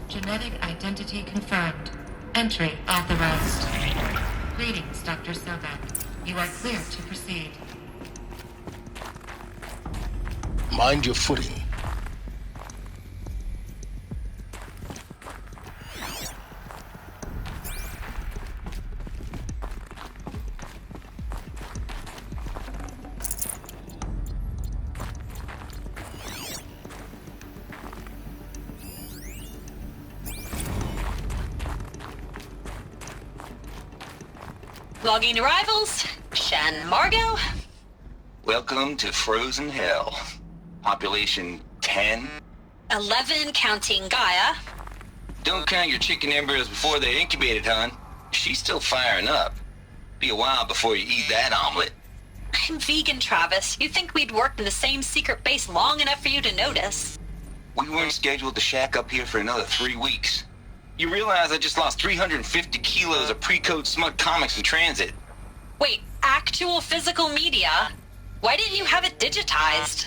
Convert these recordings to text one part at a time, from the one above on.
Genetic identity confirmed. Entry authorized. Greetings, Dr. Sobek. You are clear to proceed. Mind your footing. Logging arrivals. Shan Margot. Welcome to Frozen Hell. Population 10. 11 counting Gaia. Don't count your chicken embryos before they're incubated, hon. She's still firing up. Be a while before you eat that omelet. I'm vegan, Travis. You think we'd worked in the same secret base long enough for you to notice? We weren't scheduled to shack up here for another 3 weeks. You realize I just lost 350 kilos of pre-code smug comics in transit. Wait, actual physical media? Why didn't you have it digitized?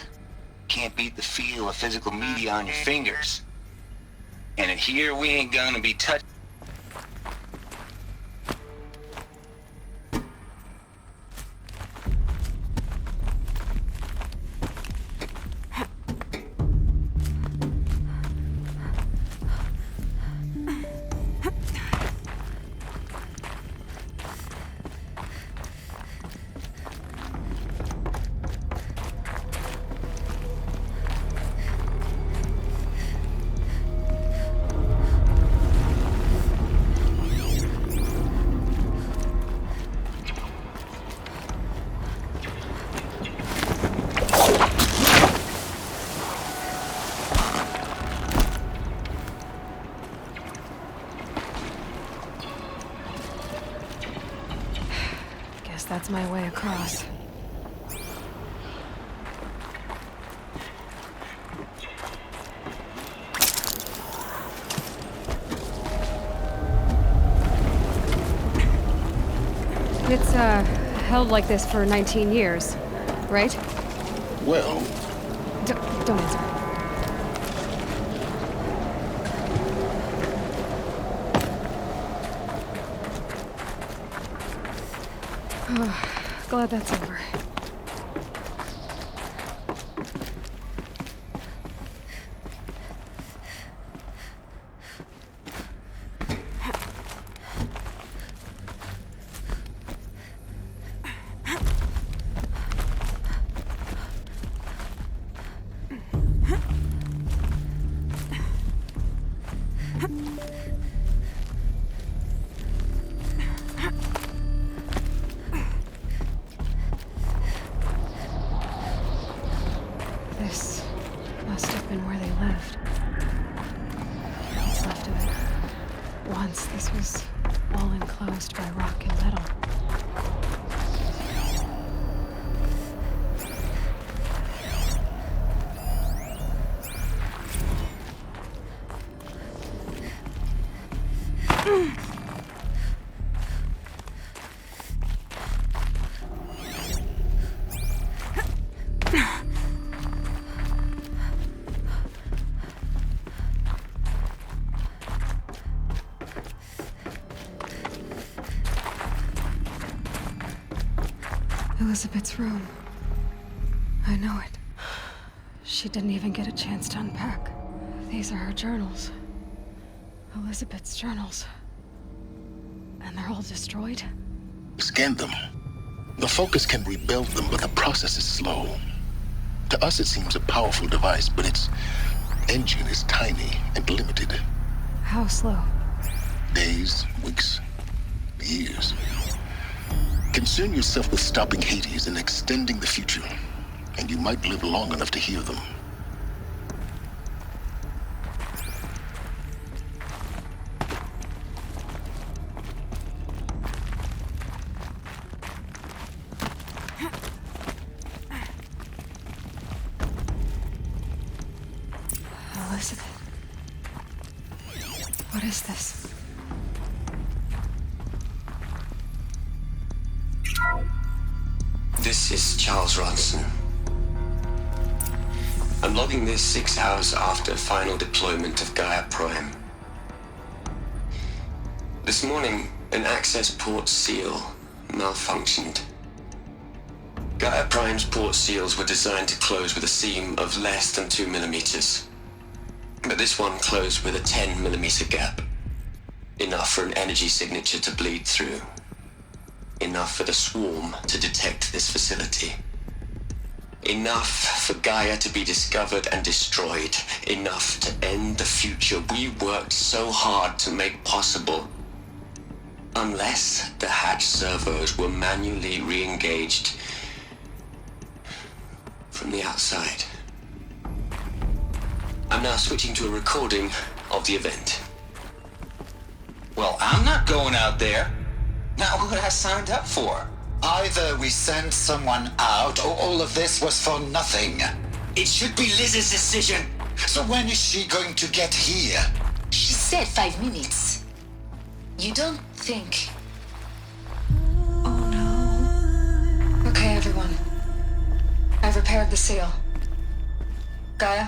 Can't beat the feel of physical media on your fingers. And in here we ain't gonna be touched. That's my way across. It's, held like this for 19 years, right? Well, Don't answer. Glad that's over. This must have been where they lived. What's left of it. Once this was all enclosed by rock and metal. Elizabeth's room. I know it. She didn't even get a chance to unpack. These are her journals. Elizabeth's journals. And they're all destroyed? scan them. The Focus can rebuild them, but the process is slow. To us, it seems a powerful device, but its engine is tiny and limited. How slow? Days, weeks, years. Concern yourself with stopping Hades and extending the future, and you might live long enough to hear them. Elizabeth. What is this? This is Charles Ronson. I'm logging this 6 hours after final deployment of Gaia Prime. This morning, an access port seal malfunctioned. Gaia Prime's port seals were designed to close with a seam of less than 2 millimeters. But this one closed with a 10 millimeter gap. Enough for an energy signature to bleed through. Enough for the swarm to detect this facility. Enough for Gaia to be discovered and destroyed. Enough to end the future we worked so hard to make possible. Unless the hatch servos were manually re-engaged from the outside. I'm now switching to a recording of the event. Well, I'm not going out there. Not what I signed up for. Either we send someone out, or all of this was for nothing. It should be Liz's decision. So when is she going to get here? She said 5 minutes. You don't think... Oh no. Okay, everyone. I've repaired the seal. Gaia?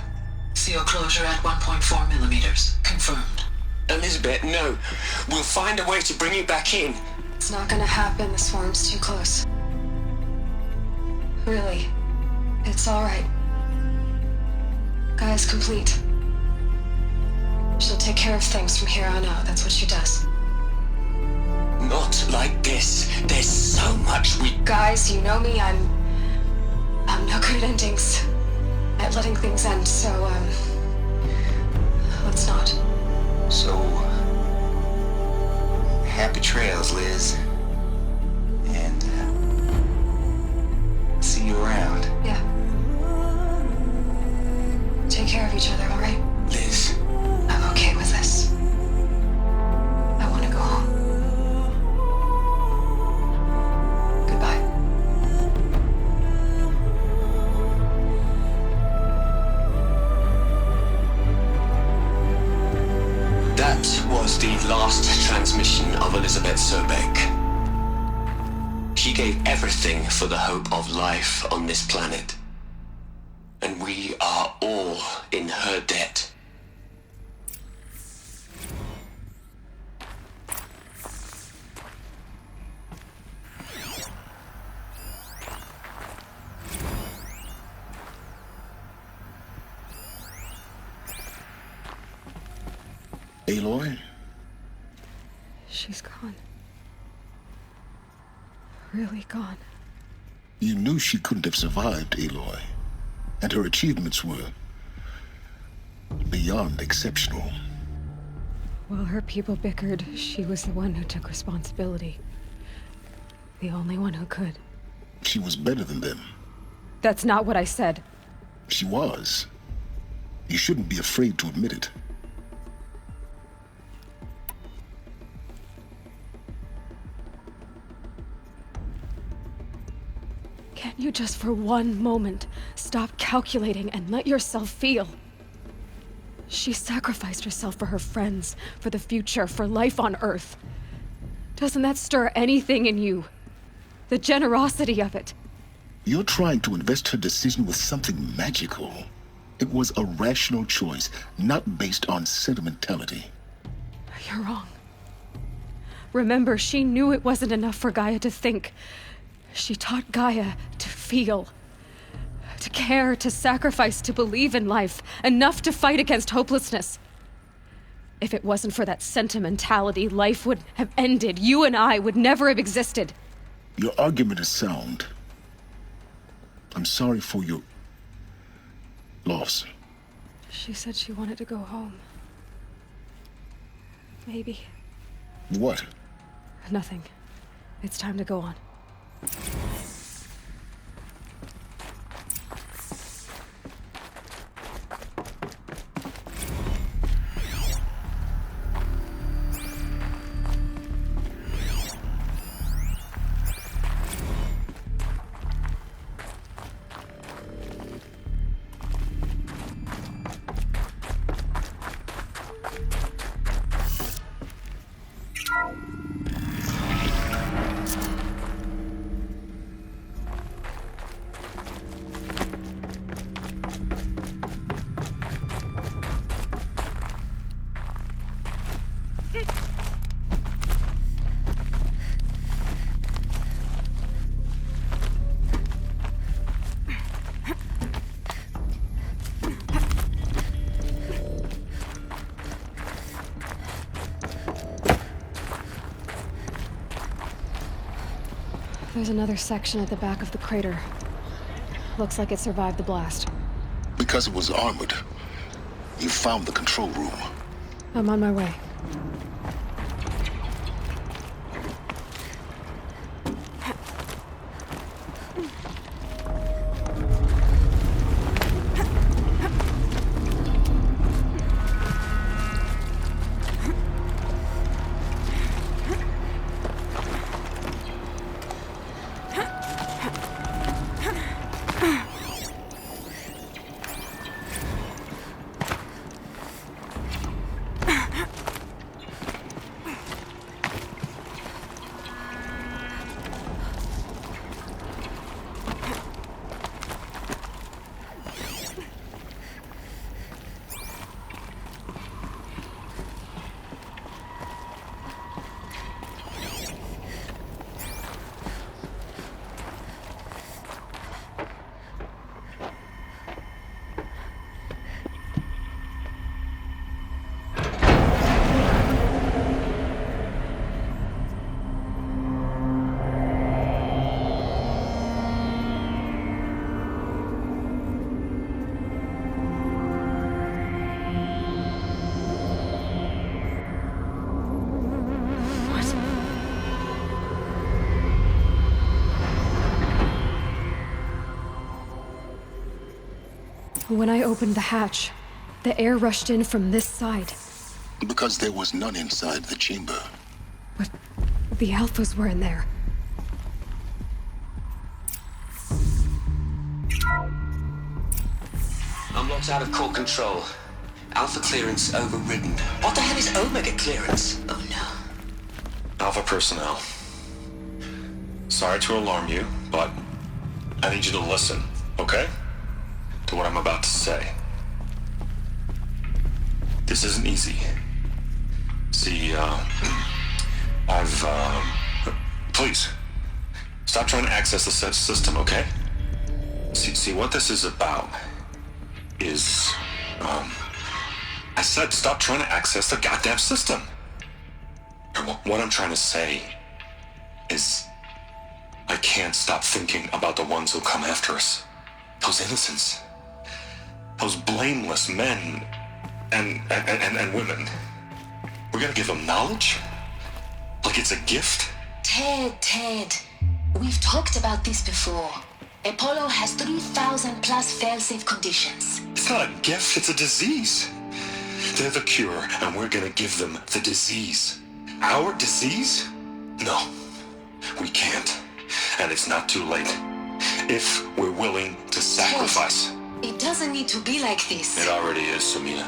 Seal closure at 1.4 millimeters. Confirmed. Elizabeth, no. We'll find a way to bring you back in. It's not gonna happen. The swarm's too close. Really. It's alright. Gaia's complete. She'll take care of things from here on out. That's what she does. Not like this. There's so much we... Guys, you know me. I'm no good at endings. At letting things end, so, let's not. So, happy trails, Liz. And, see you around. Yeah. Take care of each other, alright? Liz, I'm okay with this. I want to go home. Goodbye. that was the last transmission of Elizabeth Sobek. She gave everything for the hope of life on this planet. And we are all in her debt. Aloy? She's gone. Really gone. You knew she couldn't have survived, Aloy. And her achievements were beyond exceptional. While her people bickered, she was the one who took responsibility. The only one who could. She was better than them. That's not what I said. She was. You shouldn't be afraid to admit it. Can't you just for one moment stop calculating and let yourself feel? She sacrificed herself for her friends, for the future, for life on Earth. Doesn't that stir anything in you? The generosity of it. You're trying to invest her decision with something magical. It was a rational choice, not based on sentimentality. You're wrong. Remember, she knew it wasn't enough for Gaia to think. She taught Gaia to feel. To care, to sacrifice, to believe in life. Enough to fight against hopelessness. If it wasn't for that sentimentality, life would have ended. You and I would never have existed. Your argument is sound. I'm sorry for your loss. She said she wanted to go home. Maybe. What? Nothing. It's time to go on. There's another section at the back of the crater. Looks like it survived the blast. Because it was armored, you found the control room. I'm on my way. When I opened the hatch, the air rushed in from this side. Because there was none inside the chamber. But the Alphas were in there. Unlocked out of core control. Alpha clearance overridden. What the hell is Omega clearance? Oh no. Alpha personnel. Sorry to alarm you, but I need you to listen, okay? To what I'm about to say. This isn't easy. See, please, stop trying to access the system, okay? See, what this is about is, I said stop trying to access the goddamn system. What I'm trying to say is, I can't stop thinking about the ones who come after us. Those innocents. Those blameless men and women. We're gonna give them knowledge? Like it's a gift? Ted. We've talked about this before. Apollo has 3,000 plus fail-safe conditions. It's not a gift, it's a disease. They're the cure, and we're gonna give them the disease. Our disease? No, we can't. And it's not too late. If we're willing to sacrifice. It doesn't need to be like this. It already is, Samina.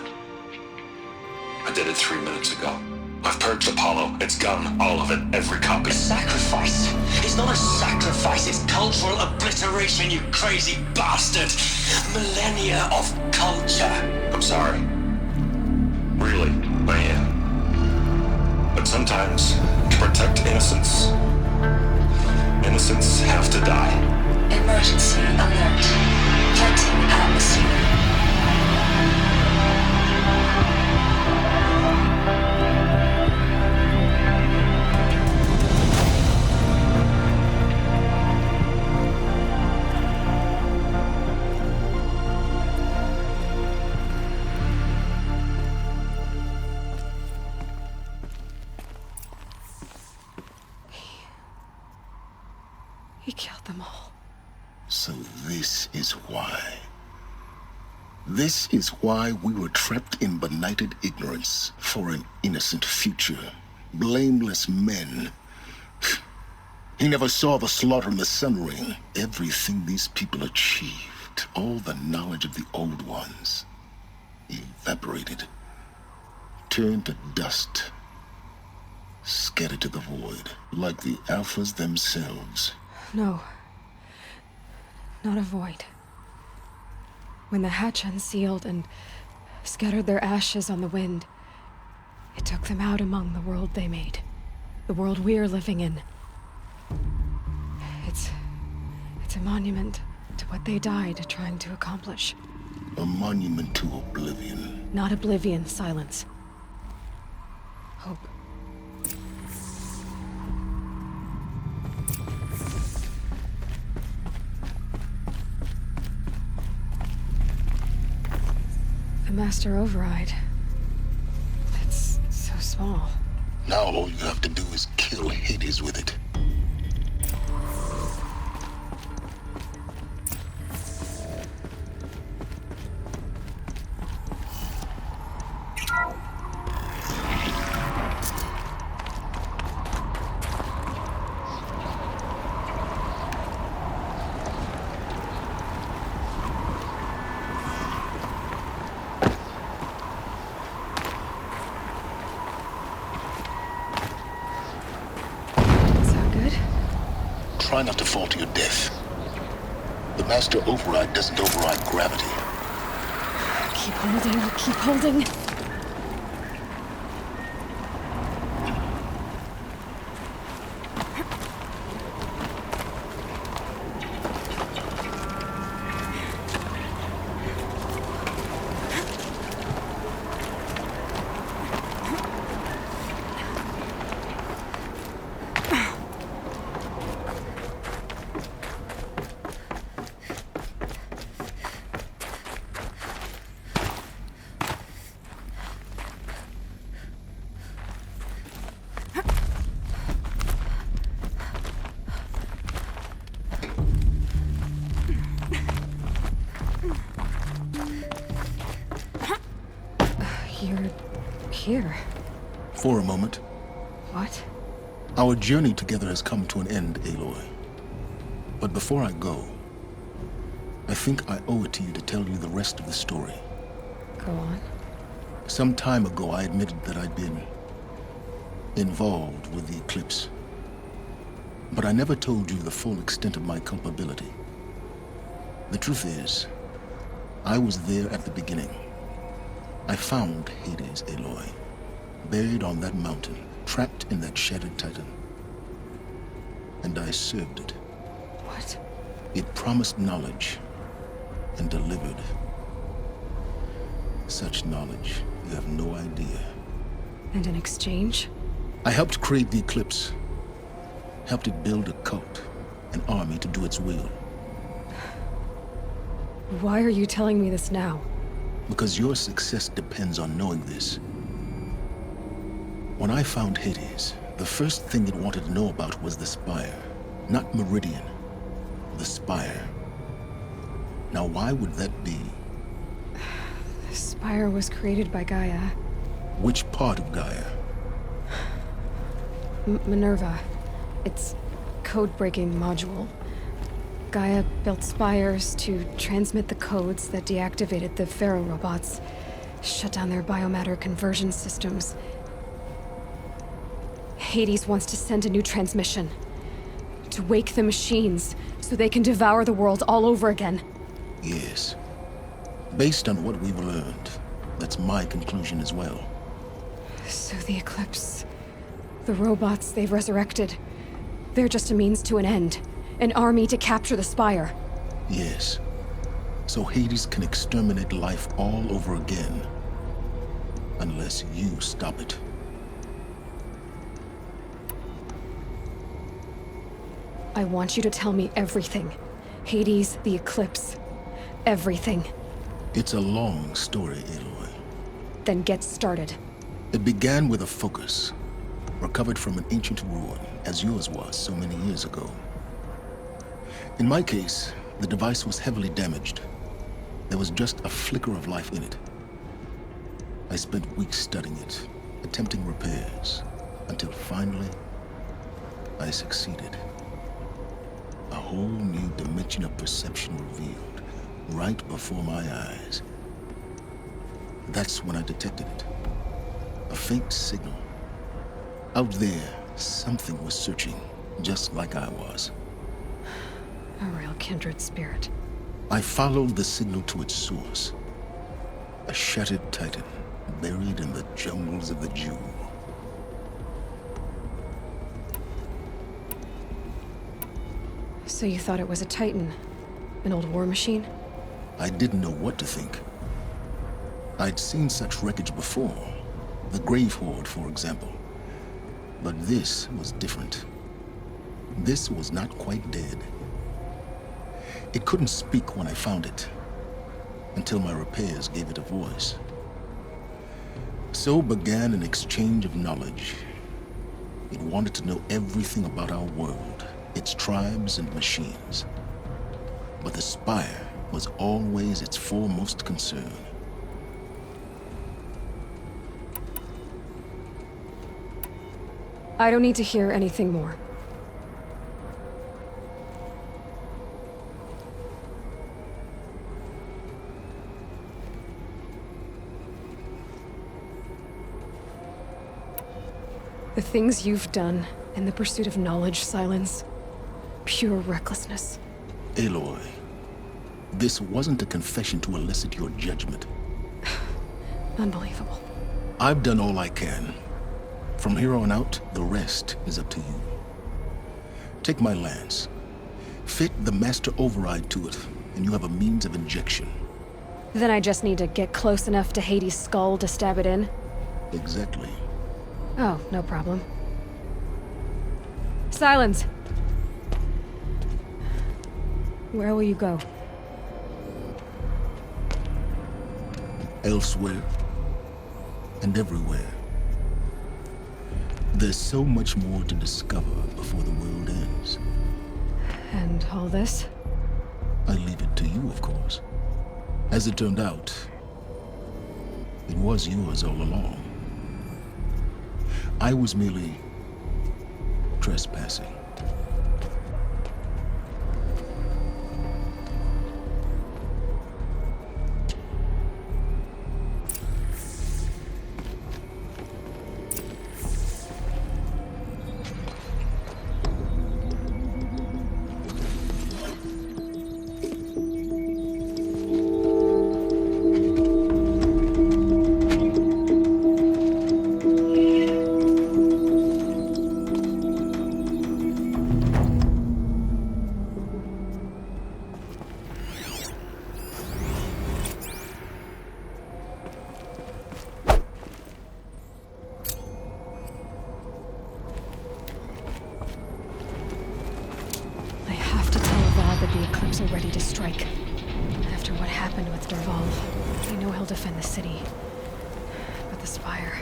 I did it 3 minutes ago. I've purged Apollo. It's gone. All of it. Every copy. Sacrifice? It's not a sacrifice, it's cultural obliteration, you crazy bastard! Millennia of culture! I'm sorry. Really, I am. But sometimes, to protect innocence, innocents have to die. Emergency alert. Flooding atmosphere. He killed them all. So this is why. This is why we were trapped in benighted ignorance for an innocent future. Blameless men. He never saw the slaughter in the Sun Ring. Everything these people achieved, all the knowledge of the old ones, evaporated, turned to dust, scattered to the void, like the Alphas themselves. No. Not a void. When the hatch unsealed and scattered their ashes on the wind, it took them out among the world they made. The world we're living in. It's a monument to what they died trying to accomplish. A monument to oblivion. Not oblivion, silence. Hope. The Master Override. It's so small. Now all you have to do is kill Hades with it. Try not to fall to your death. The Master Override doesn't override gravity. Keep holding, keep holding. You're here. For a moment. What? Our journey together has come to an end, Aloy. But before I go, I think I owe it to you to tell you the rest of the story. Go on. Some time ago, I admitted that I'd been involved with the eclipse. But I never told you the full extent of my culpability. The truth is, I was there at the beginning. I found Hades, Aloy, buried on that mountain, trapped in that shattered titan. And I served it. What? It promised knowledge and delivered. Such knowledge, you have no idea. And in exchange? I helped create the eclipse. Helped it build a cult, an army to do its will. Why are you telling me this now? Because your success depends on knowing this. When I found Hades, the first thing it wanted to know about was the Spire. Not Meridian. The Spire. Now why would that be? The Spire was created by Gaia. Which part of Gaia? Minerva. It's code-breaking module. Gaia built spires to transmit the codes that deactivated the Pharaoh robots, shut down their biomatter conversion systems. Hades wants to send a new transmission. To wake the machines, so they can devour the world all over again. Yes. Based on what we've learned, that's my conclusion as well. So the Eclipse... the robots they've resurrected... they're just a means to an end. An army to capture the Spire. Yes. So Hades can exterminate life all over again. Unless you stop it. I want you to tell me everything. Hades, the Eclipse. Everything. It's a long story, Aloy. Then get started. It began with a focus, recovered from an ancient ruin, as yours was so many years ago. In my case, the device was heavily damaged. There was just a flicker of life in it. I spent weeks studying it, attempting repairs, until finally, I succeeded. A whole new dimension of perception revealed, right before my eyes. That's when I detected it. A faint signal. Out there, something was searching, just like I was. A real kindred spirit. I followed the signal to its source. A shattered titan, buried in the jungles of the Jewel. So you thought it was a titan? An old war machine? I didn't know what to think. I'd seen such wreckage before. The Grave Horde, for example. But this was different. This was not quite dead. It couldn't speak when I found it. until my repairs gave it a voice. So began an exchange of knowledge. It wanted to know everything about our world, its tribes and machines. But the Spire was always its foremost concern. I don't need to hear anything more. The things you've done in the pursuit of knowledge, Silence. Pure recklessness. Aloy, this wasn't a confession to elicit your judgment. Unbelievable. I've done all I can. From here on out, the rest is up to you. Take my lance. Fit the master override to it, and you have a means of injection. Then I just need to get close enough to Hades' skull to stab it in? Exactly. Oh, no problem. Silence! Where will you go? Elsewhere. And everywhere. There's so much more to discover before the world ends. And all this? I leave it to you, of course. As it turned out, it was yours all along. I was merely trespassing. The Eclipse are ready to strike. After what happened with Dervahl, I know he'll defend the city. But the Spire...